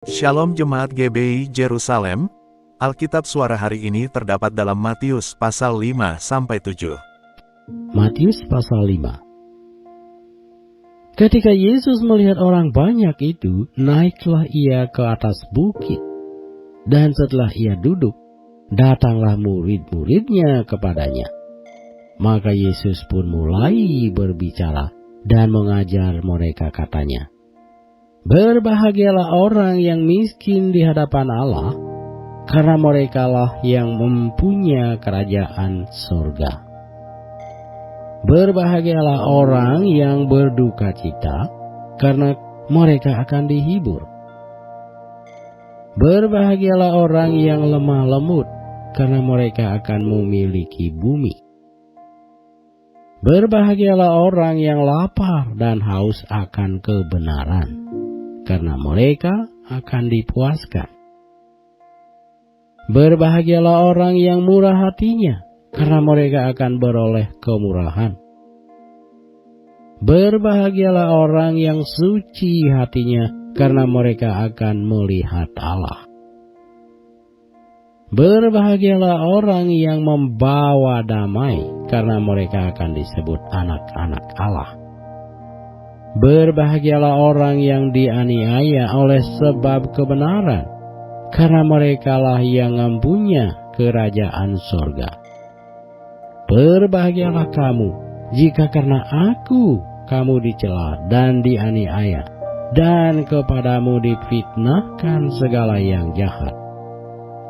Shalom Jemaat GBI Jerusalem, Alkitab suara hari ini terdapat dalam Matius pasal 5-7. Matius pasal 5. Ketika Yesus melihat orang banyak itu, naiklah ia ke atas bukit. Dan setelah ia duduk, datanglah murid-muridnya kepadanya. Maka Yesus pun mulai berbicara dan mengajar mereka, katanya, "Berbahagialah orang yang miskin di hadapan Allah, karena merekalah yang mempunyai kerajaan surga. Berbahagialah orang yang berduka cita, karena mereka akan dihibur. Berbahagialah orang yang lemah lembut, karena mereka akan memiliki bumi. Berbahagialah orang yang lapar dan haus akan kebenaran, karena mereka akan dipuaskan. Berbahagialah orang yang murah hatinya, karena mereka akan beroleh kemurahan. Berbahagialah orang yang suci hatinya, karena mereka akan melihat Allah. Berbahagialah orang yang membawa damai, karena mereka akan disebut anak-anak Allah. Berbahagialah orang yang dianiaya oleh sebab kebenaran, karena merekalah yang mempunyai kerajaan surga. Berbahagialah kamu jika karena aku kamu dicela dan dianiaya, dan kepadamu difitnahkan segala yang jahat.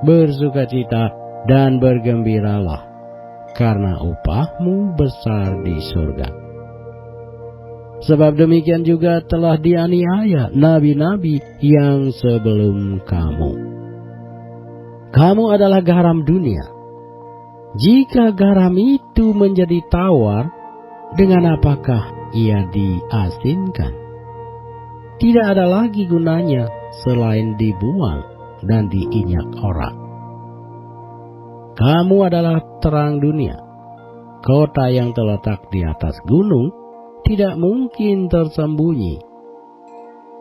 Bersukacita dan bergembiralah, karena upahmu besar di surga. Sebab demikian juga telah dianiaya nabi-nabi yang sebelum kamu. Kamu adalah garam dunia. Jika garam itu menjadi tawar, dengan apakah ia diasinkan? Tidak ada lagi gunanya selain dibuang dan diinjak orang. Kamu adalah terang dunia. Kota yang terletak di atas gunung tidak mungkin tersembunyi.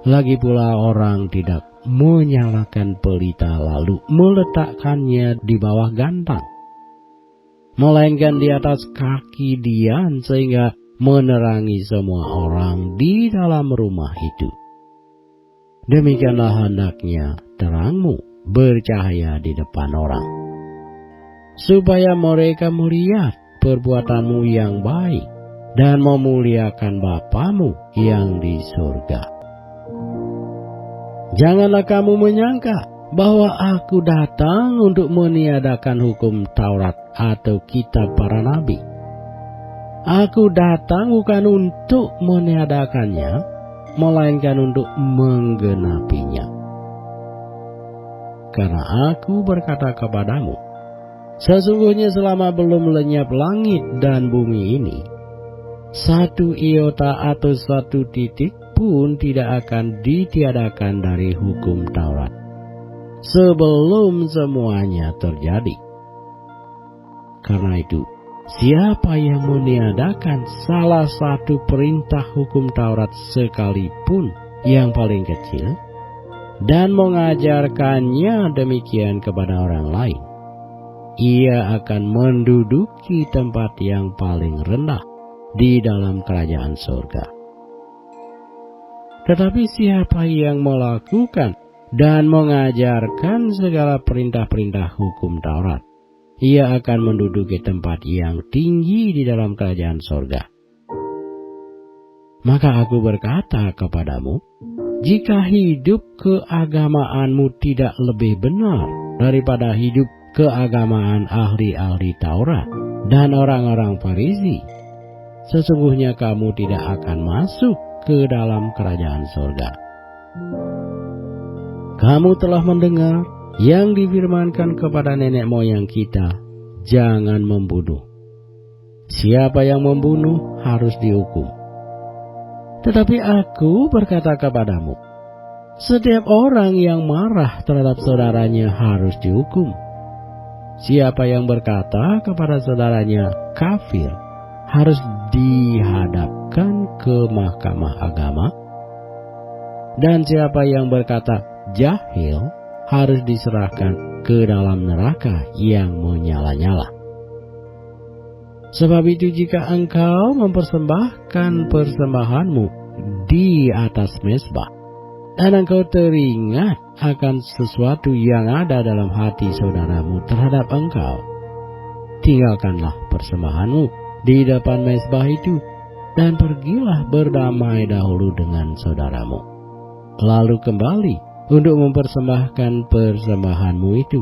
Lagi pula orang tidak menyalakan pelita lalu meletakkannya di bawah gantang, melainkan di atas kaki dian sehingga menerangi semua orang di dalam rumah itu. Demikianlah hendaknya terangmu bercahaya di depan orang, supaya mereka melihat perbuatanmu yang baik dan memuliakan Bapamu yang di surga. Janganlah kamu menyangka bahwa aku datang untuk meniadakan hukum Taurat atau kitab para nabi. Aku datang bukan untuk meniadakannya, melainkan untuk menggenapinya. Karena aku berkata kepadamu, sesungguhnya selama belum lenyap langit dan bumi ini, satu iota atau satu titik pun tidak akan ditiadakan dari hukum Taurat, sebelum semuanya terjadi. Karena itu, siapa yang meniadakan salah satu perintah hukum Taurat sekalipun yang paling kecil, dan mengajarkannya demikian kepada orang lain, ia akan menduduki tempat yang paling rendah di dalam kerajaan surga. Tetapi siapa yang melakukan dan mengajarkan segala perintah-perintah hukum Taurat, ia akan menduduki tempat yang tinggi di dalam kerajaan surga. Maka aku berkata kepadamu, jika hidup keagamaanmu tidak lebih benar daripada hidup keagamaan ahli-ahli Taurat dan orang-orang Farisi, sesungguhnya kamu tidak akan masuk ke dalam kerajaan surga. Kamu telah mendengar yang difirmankan kepada nenek moyang kita, jangan membunuh. Siapa yang membunuh harus dihukum. Tetapi aku berkata kepadamu, setiap orang yang marah terhadap saudaranya harus dihukum. Siapa yang berkata kepada saudaranya kafir harus dihadapkan ke mahkamah agama. Dan siapa yang berkata jahil harus diserahkan ke dalam neraka yang menyala-nyala. Sebab itu jika engkau mempersembahkan persembahanmu di atas mezbah, dan engkau teringat akan sesuatu yang ada dalam hati saudaramu terhadap engkau, tinggalkanlah persembahanmu di depan mezbah itu, dan pergilah berdamai dahulu dengan saudaramu. Lalu kembali untuk mempersembahkan persembahanmu itu.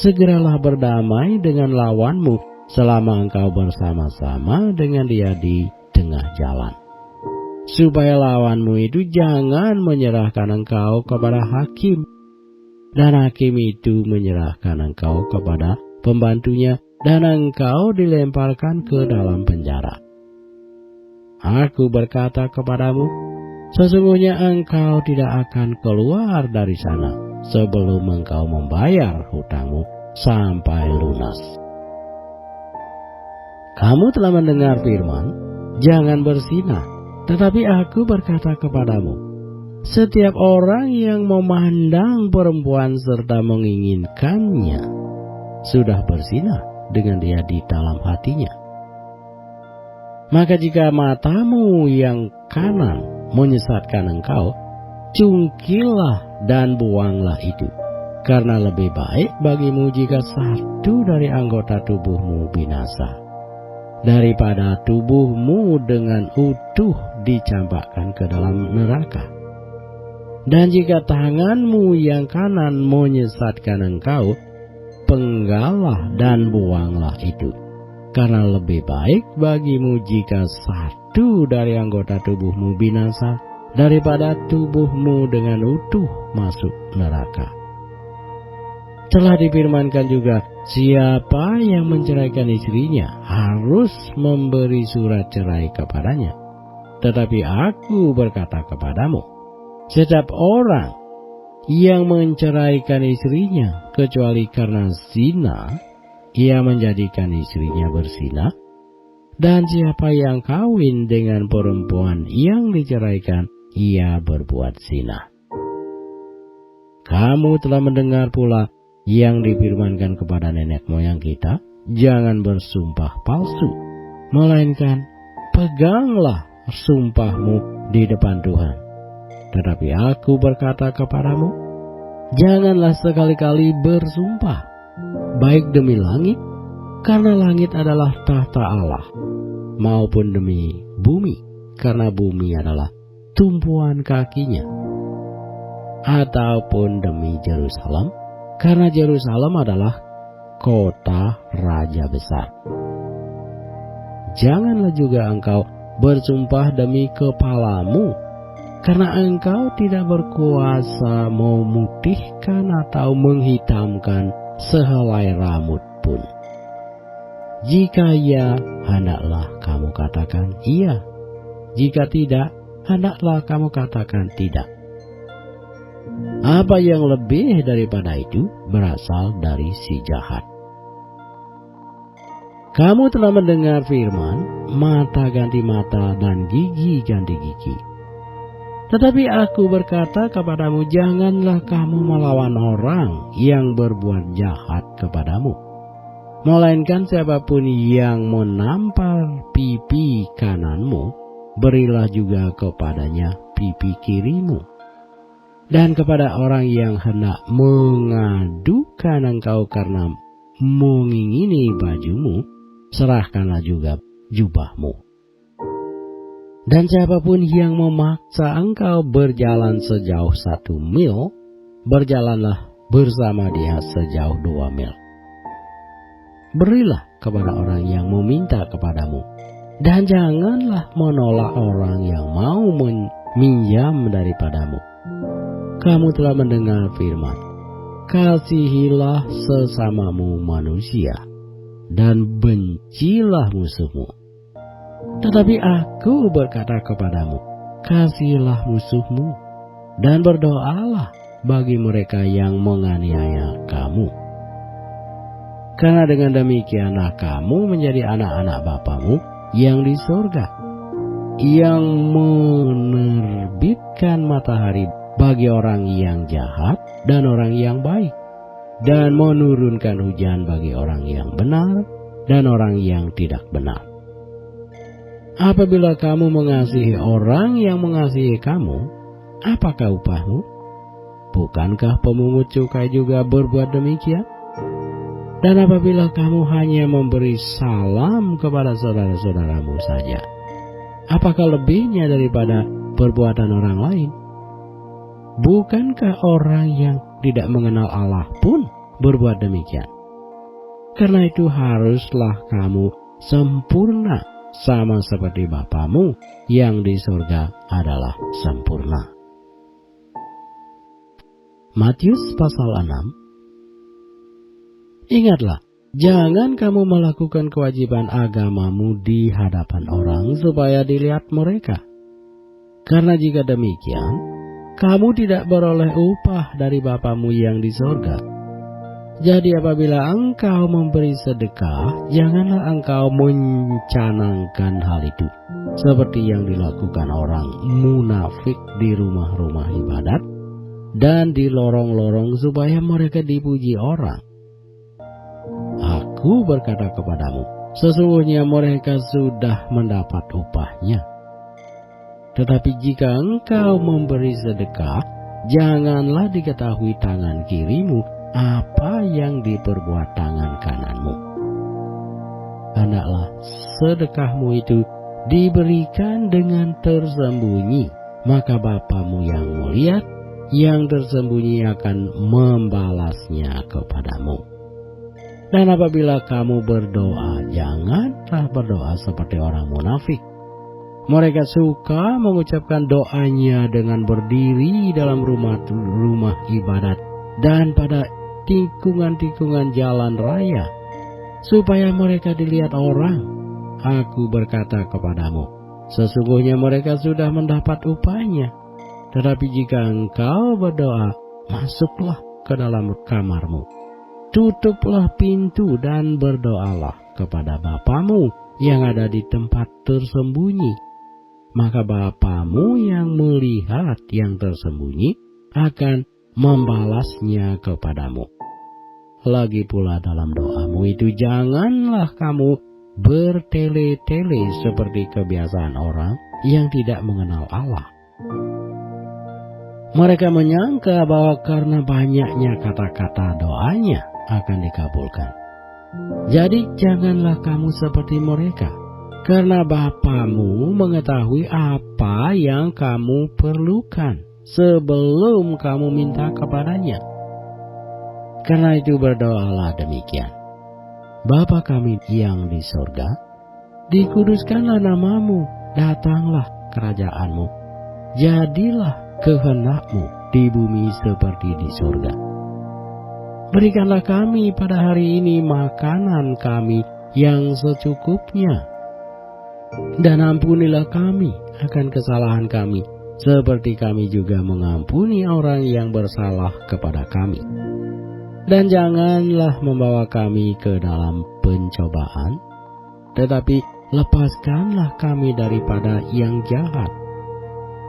Segeralah berdamai dengan lawanmu selama engkau bersama-sama dengan dia di tengah jalan, supaya lawanmu itu jangan menyerahkan engkau kepada hakim, dan hakim itu menyerahkan engkau kepada pembantunya, dan engkau dilemparkan ke dalam penjara. Aku berkata kepadamu, sesungguhnya engkau tidak akan keluar dari sana sebelum engkau membayar hutangmu sampai lunas. Kamu telah mendengar firman, jangan berzina. Tetapi aku berkata kepadamu, setiap orang yang memandang perempuan serta menginginkannya sudah berzina dengan dia di dalam hatinya. Maka jika matamu yang kanan menyesatkan engkau, cungkilah dan buanglah itu. Karena lebih baik bagimu jika satu dari anggota tubuhmu binasa, daripada tubuhmu dengan utuh dicampakkan ke dalam neraka. Dan jika tanganmu yang kanan menyesatkan engkau, penggallah dan buanglah itu. Karena lebih baik bagimu jika satu dari anggota tubuhmu binasa, daripada tubuhmu dengan utuh masuk neraka. Telah difirmankan juga, siapa yang menceraikan istrinya harus memberi surat cerai kepadanya. Tetapi aku berkata kepadamu, setiap orang yang menceraikan istrinya kecuali karena zina, ia menjadikan istrinya berzina. Dan siapa yang kawin dengan perempuan yang diceraikan, ia berbuat zina. Kamu telah mendengar pula yang difirmankan kepada nenek moyang kita, jangan bersumpah palsu, melainkan peganglah sumpahmu di depan Tuhan. Tetapi aku berkata kepadamu, janganlah sekali-kali bersumpah, baik demi langit, karena langit adalah tahta Allah, maupun demi bumi, karena bumi adalah tumpuan kakinya, ataupun demi Yerusalem, karena Yerusalem adalah kota raja besar. Janganlah juga engkau bersumpah demi kepalamu, karena engkau tidak berkuasa memutihkan atau menghitamkan sehelai rambut pun. Jika ya, hendaklah kamu katakan iya. Jika tidak, hendaklah kamu katakan tidak. Apa yang lebih daripada itu berasal dari si jahat. Kamu telah mendengar firman, mata ganti mata dan gigi ganti gigi. Tetapi aku berkata kepadamu, janganlah kamu melawan orang yang berbuat jahat kepadamu. Melainkan siapapun yang menampar pipi kananmu, berilah juga kepadanya pipi kirimu. Dan kepada orang yang hendak mengadukan engkau karena mengingini bajumu, serahkanlah juga jubahmu. Dan siapapun yang memaksa engkau berjalan sejauh 1 mil, berjalanlah bersama dia sejauh 2 mil. Berilah kepada orang yang meminta kepadamu, dan janganlah menolak orang yang mau meminjam daripadamu. Kamu telah mendengar firman, kasihilah sesamamu manusia, dan bencilah musuhmu. Tetapi aku berkata kepadamu, kasihilah musuhmu, dan berdoalah bagi mereka yang menganiaya kamu. Karena dengan demikianlah kamu menjadi anak-anak Bapamu yang di sorga, yang menerbitkan matahari bagi orang yang jahat dan orang yang baik, dan menurunkan hujan bagi orang yang benar dan orang yang tidak benar. Apabila kamu mengasihi orang yang mengasihi kamu, apakah upahmu? Bukankah pemungut cukai juga berbuat demikian? Dan apabila kamu hanya memberi salam kepada saudara-saudaramu saja, apakah lebihnya daripada perbuatan orang lain? Bukankah orang yang tidak mengenal Allah pun berbuat demikian? Karena itu haruslah kamu sempurna, sama seperti Bapamu yang di surga adalah sempurna. Matius pasal 6. Ingatlah, jangan kamu melakukan kewajiban agamamu di hadapan orang supaya dilihat mereka. Karena jika demikian, kamu tidak beroleh upah dari Bapamu yang di surga. Jadi apabila engkau memberi sedekah, janganlah engkau mencanangkan hal itu, seperti yang dilakukan orang munafik di rumah-rumah ibadat dan di lorong-lorong supaya mereka dipuji orang. Aku berkata kepadamu, sesungguhnya mereka sudah mendapat upahnya. Tetapi jika engkau memberi sedekah, janganlah diketahui tangan kirimu apa yang diperbuat tangan kananmu. Hendaklah sedekahmu itu diberikan dengan tersembunyi, maka Bapamu yang melihat yang tersembunyi akan membalasnya kepadamu. Dan apabila kamu berdoa, janganlah berdoa seperti orang munafik. Mereka suka mengucapkan doanya dengan berdiri dalam rumah-rumah ibadat dan pada tikungan-tikungan jalan raya, supaya mereka dilihat orang. Aku berkata kepadamu, sesungguhnya mereka sudah mendapat upahnya. Tetapi jika engkau berdoa, masuklah ke dalam kamarmu, tutuplah pintu dan berdoalah kepada Bapamu yang ada di tempat tersembunyi. Maka Bapamu yang melihat yang tersembunyi akan membalasnya kepadamu. Lagi pula dalam doamu itu janganlah kamu bertele-tele seperti kebiasaan orang yang tidak mengenal Allah. Mereka menyangka bahwa karena banyaknya kata-kata doanya akan dikabulkan. Jadi janganlah kamu seperti mereka, karena Bapamu mengetahui apa yang kamu perlukan sebelum kamu minta kepadanya. Karena itu berdoalah demikian. Bapa kami yang di surga, dikuduskanlah namamu, datanglah kerajaanmu, jadilah kehendakmu di bumi seperti di surga. Berikanlah kami pada hari ini makanan kami yang secukupnya, dan ampunilah kami akan kesalahan kami, seperti kami juga mengampuni orang yang bersalah kepada kami. Dan janganlah membawa kami ke dalam pencobaan, tetapi lepaskanlah kami daripada yang jahat.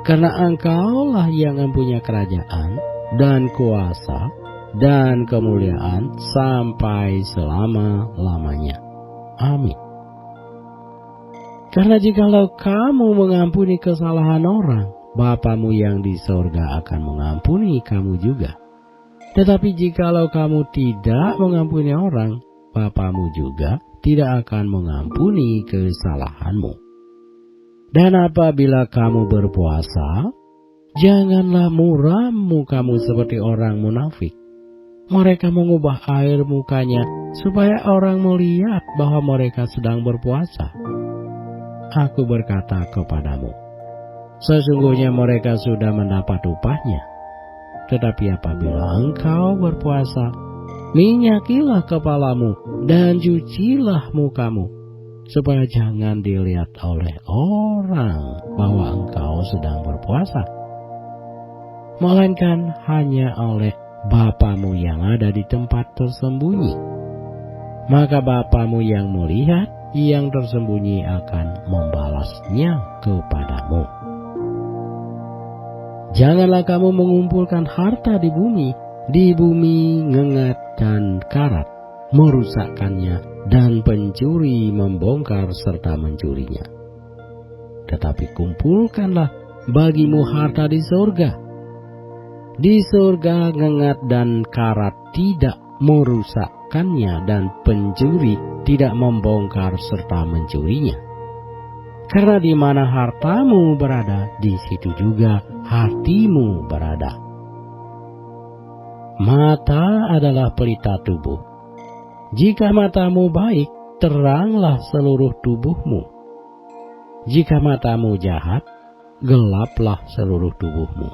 Karena Engkaulah yang mempunyai kerajaan dan kuasa dan kemuliaan sampai selama-lamanya. Amin. Karena jikalau kamu mengampuni kesalahan orang, Bapamu yang di sorga akan mengampuni kamu juga. Tetapi jikalau kamu tidak mengampuni orang, Bapamu juga tidak akan mengampuni kesalahanmu. Dan apabila kamu berpuasa, janganlah muram mukamu seperti orang munafik. Mereka mengubah air mukanya supaya orang melihat bahwa mereka sedang berpuasa. Aku berkata kepadamu, sesungguhnya mereka sudah mendapat upahnya. Tetapi apabila engkau berpuasa, minyakilah kepalamu dan cucilah mukamu, supaya jangan dilihat oleh orang bahwa engkau sedang berpuasa, melainkan hanya oleh Bapamu yang ada di tempat tersembunyi. Maka Bapamu yang melihat yang tersembunyi akan membalasnya kepadamu. Janganlah kamu mengumpulkan harta di bumi ngengat dan karat merusakkannya, dan pencuri membongkar serta mencurinya. Tetapi kumpulkanlah bagimu harta di surga. Di surga ngengat dan karat tidak merusakkannya, dan pencuri tidak membongkar serta mencurinya. Karena di mana hartamu berada, di situ juga hatimu berada. Mata adalah pelita tubuh. Jika matamu baik, teranglah seluruh tubuhmu. Jika matamu jahat, gelaplah seluruh tubuhmu.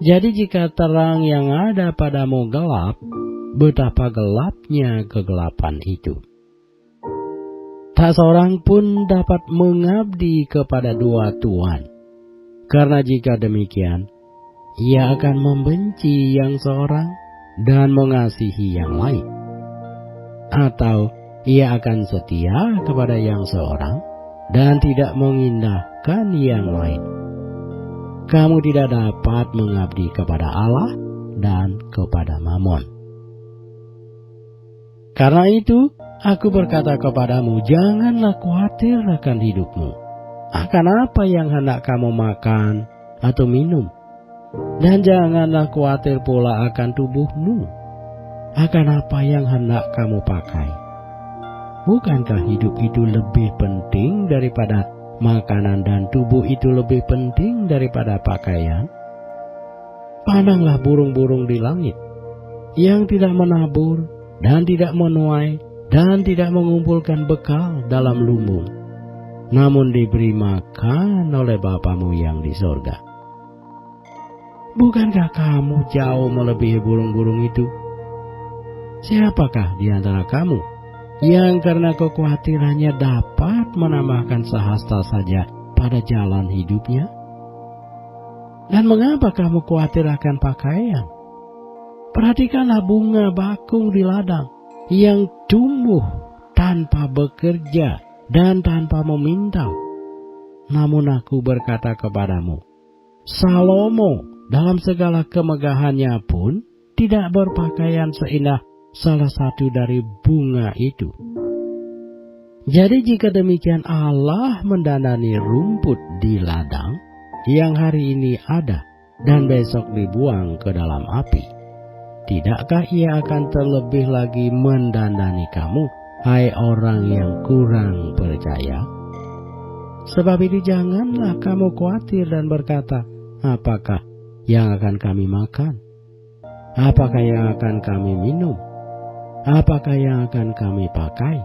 Jadi jika terang yang ada padamu gelap, betapa gelapnya kegelapan itu. Tak seorang pun dapat mengabdi kepada dua tuan, karena jika demikian, ia akan membenci yang seorang dan mengasihi yang lain. Atau ia akan setia kepada yang seorang dan tidak mengindahkan yang lain. Kamu tidak dapat mengabdi kepada Allah dan kepada Mamon. Karena itu, aku berkata kepadamu, janganlah khawatir akan hidupmu, akan apa yang hendak kamu makan atau minum, dan janganlah khawatir pula akan tubuhmu, akan apa yang hendak kamu pakai. Bukankah hidup itu lebih penting daripada makanan, dan tubuh itu lebih penting daripada pakaian? Pandanglah burung-burung di langit, yang tidak menabur dan tidak menuai dan tidak mengumpulkan bekal dalam lumbung, namun diberi makan oleh Bapamu yang di sorga. Bukankah kamu jauh melebihi burung-burung itu? Siapakah di antara kamu yang karena kekhawatirannya dapat menambahkan sehasta saja pada jalan hidupnya? Dan mengapa kamu khawatir akan pakaian? Perhatikanlah bunga bakung di ladang, yang tumbuh tanpa bekerja dan tanpa memintal. Namun aku berkata kepadamu, Salomo dalam segala kemegahannya pun tidak berpakaian seindah salah satu dari bunga itu. Jadi jika demikian Allah mendandani rumput di ladang yang hari ini ada dan besok dibuang ke dalam api, tidakkah ia akan terlebih lagi mendandani kamu, hai orang yang kurang percaya? Sebab itu janganlah kamu khawatir dan berkata, apakah yang akan kami makan? Apakah yang akan kami minum? Apakah yang akan kami pakai?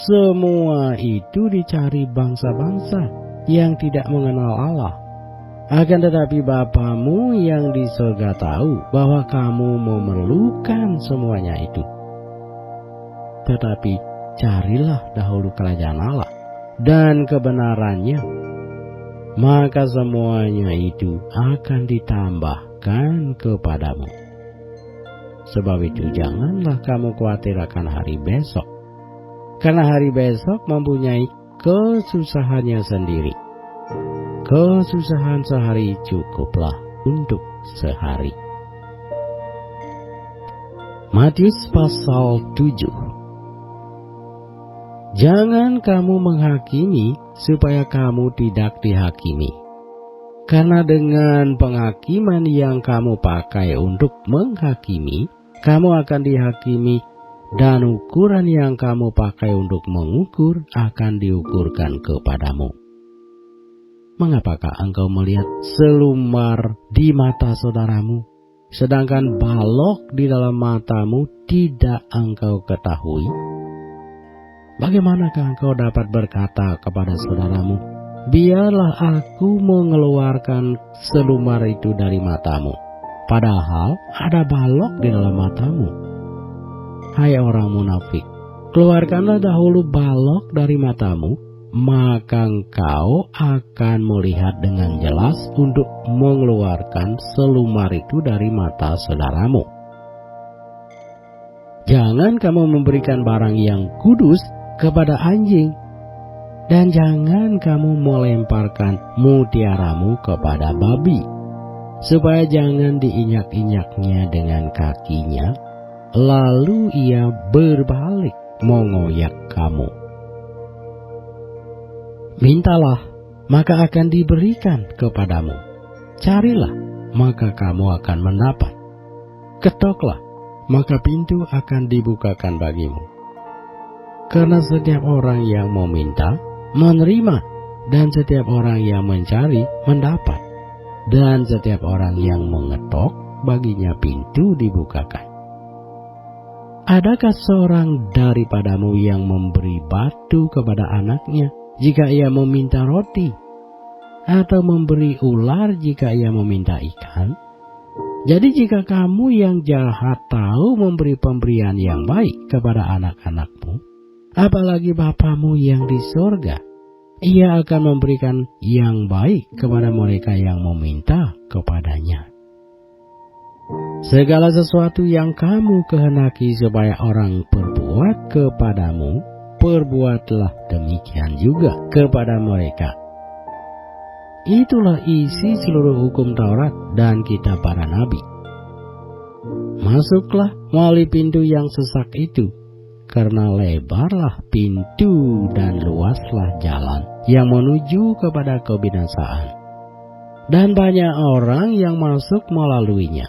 Semua itu dicari bangsa-bangsa yang tidak mengenal Allah. Akan tetapi Bapamu yang di surga tahu bahwa kamu memerlukan semuanya itu. Tetapi carilah dahulu kerajaan Allah dan kebenarannya, maka semuanya itu akan ditambahkan kepadamu. Sebab itu janganlah kamu khawatir akan hari besok, karena hari besok mempunyai kesusahannya sendiri. Kesusahan sehari cukuplah untuk sehari. Matius pasal 7. Jangan kamu menghakimi supaya kamu tidak dihakimi. Karena dengan penghakiman yang kamu pakai untuk menghakimi, kamu akan dihakimi, dan ukuran yang kamu pakai untuk mengukur akan diukurkan kepadamu. Mengapakah engkau melihat selumar di mata saudaramu, sedangkan balok di dalam matamu tidak engkau ketahui? Bagaimanakah engkau dapat berkata kepada saudaramu, biarlah aku mengeluarkan selumar itu dari matamu, padahal ada balok di dalam matamu? Hai orang munafik, keluarkanlah dahulu balok dari matamu, maka engkau akan melihat dengan jelas untuk mengeluarkan selumar itu dari mata saudaramu. Jangan kamu memberikan barang yang kudus kepada anjing, Dan jangan kamu melemparkan mutiaramu kepada babi, supaya jangan diinjak-injaknya dengan kakinya, lalu ia berbalik mengoyak kamu. Mintalah, maka akan diberikan kepadamu. Carilah, maka kamu akan mendapat. Ketoklah, maka pintu akan dibukakan bagimu. Karena setiap orang yang meminta, menerima, dan setiap orang yang mencari, mendapat, dan setiap orang yang mengetok, baginya pintu dibukakan. Adakah seorang daripadamu yang memberi batu kepada anaknya jika ia meminta roti, atau memberi ular jika ia meminta ikan? Jadi jika kamu yang jahat tahu memberi pemberian yang baik kepada anak-anakmu, apalagi Bapamu yang di surga, ia akan memberikan yang baik kepada mereka yang meminta kepadanya. Segala sesuatu yang kamu kehendaki supaya orang perbuat kepadamu, perbuatlah demikian juga kepada mereka. Itulah isi seluruh hukum Taurat dan kitab para nabi. Masuklah melalui pintu yang sesak itu, karena lebarlah pintu dan luaslah jalan yang menuju kepada kebinasaan, dan banyak orang yang masuk melaluinya.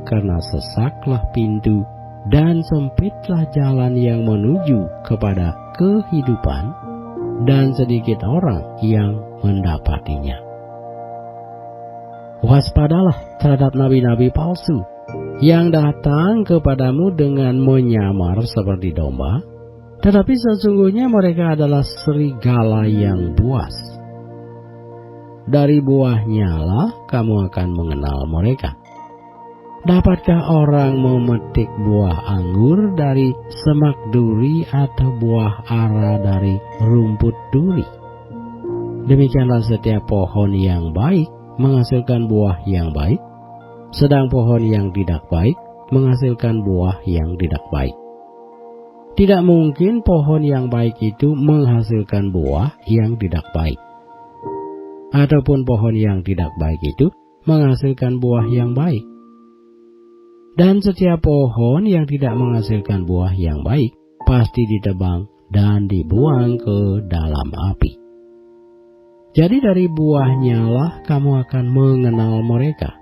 Karena sesaklah pintu dan sempitlah jalan yang menuju kepada kehidupan, dan sedikit orang yang mendapatinya. Waspadalah terhadap nabi-nabi palsu yang datang kepadamu dengan menyamar seperti domba, tetapi sesungguhnya mereka adalah serigala yang buas. Dari buahnya lah kamu akan mengenal mereka. Dapatkah orang memetik buah anggur dari semak duri atau buah ara dari rumput duri? Demikianlah setiap pohon yang baik menghasilkan buah yang baik, sedang pohon yang tidak baik menghasilkan buah yang tidak baik. Tidak mungkin pohon yang baik itu menghasilkan buah yang tidak baik, ataupun pohon yang tidak baik itu menghasilkan buah yang baik. Dan setiap pohon yang tidak menghasilkan buah yang baik pasti ditebang dan dibuang ke dalam api. Jadi dari buahnya lah kamu akan mengenal mereka.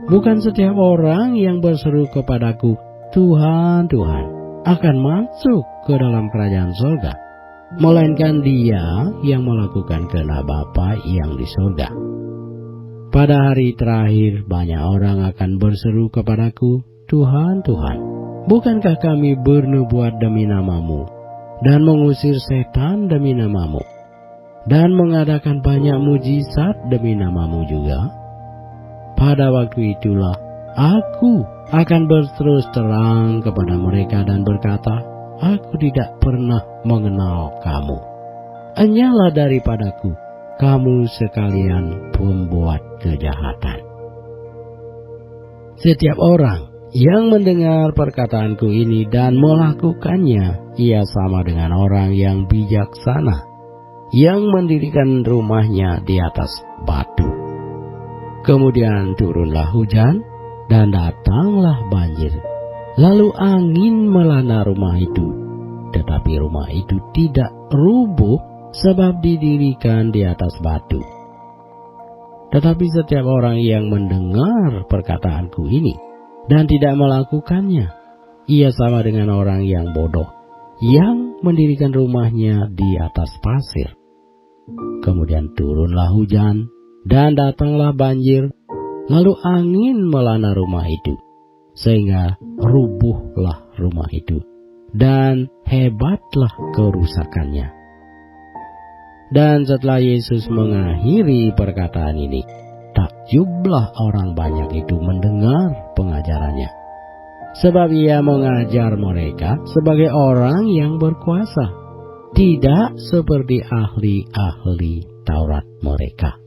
Bukan setiap orang yang berseru kepadaku, Tuhan, Tuhan, akan masuk ke dalam kerajaan surga, melainkan dia yang melakukan kehendak Bapa yang di surga. Pada hari terakhir banyak orang akan berseru kepadaku, Tuhan, Tuhan, bukankah kami bernubuat demi namamu, dan mengusir setan demi namamu, dan mengadakan banyak mujizat demi namamu juga? Pada waktu itulah aku akan berterus terang kepada mereka dan berkata, aku tidak pernah mengenal kamu. Enyahlah daripadaku, kamu sekalian pembuat kejahatan. Setiap orang yang mendengar perkataanku ini dan melakukannya, ia sama dengan orang yang bijaksana, yang mendirikan rumahnya di atas batu. Kemudian turunlah hujan, dan datanglah banjir. Lalu angin melanda rumah itu, tetapi rumah itu tidak rubuh, sebab didirikan di atas batu. Tetapi setiap orang yang mendengar perkataanku ini dan tidak melakukannya, ia sama dengan orang yang bodoh, yang mendirikan rumahnya di atas pasir. Kemudian turunlah hujan, dan datanglah banjir, lalu angin melanda rumah itu, sehingga rubuhlah rumah itu, dan hebatlah kerusakannya. Dan setelah Yesus mengakhiri perkataan ini, takjublah orang banyak itu mendengar pengajarannya, sebab ia mengajar mereka sebagai orang yang berkuasa, tidak seperti ahli-ahli Taurat mereka.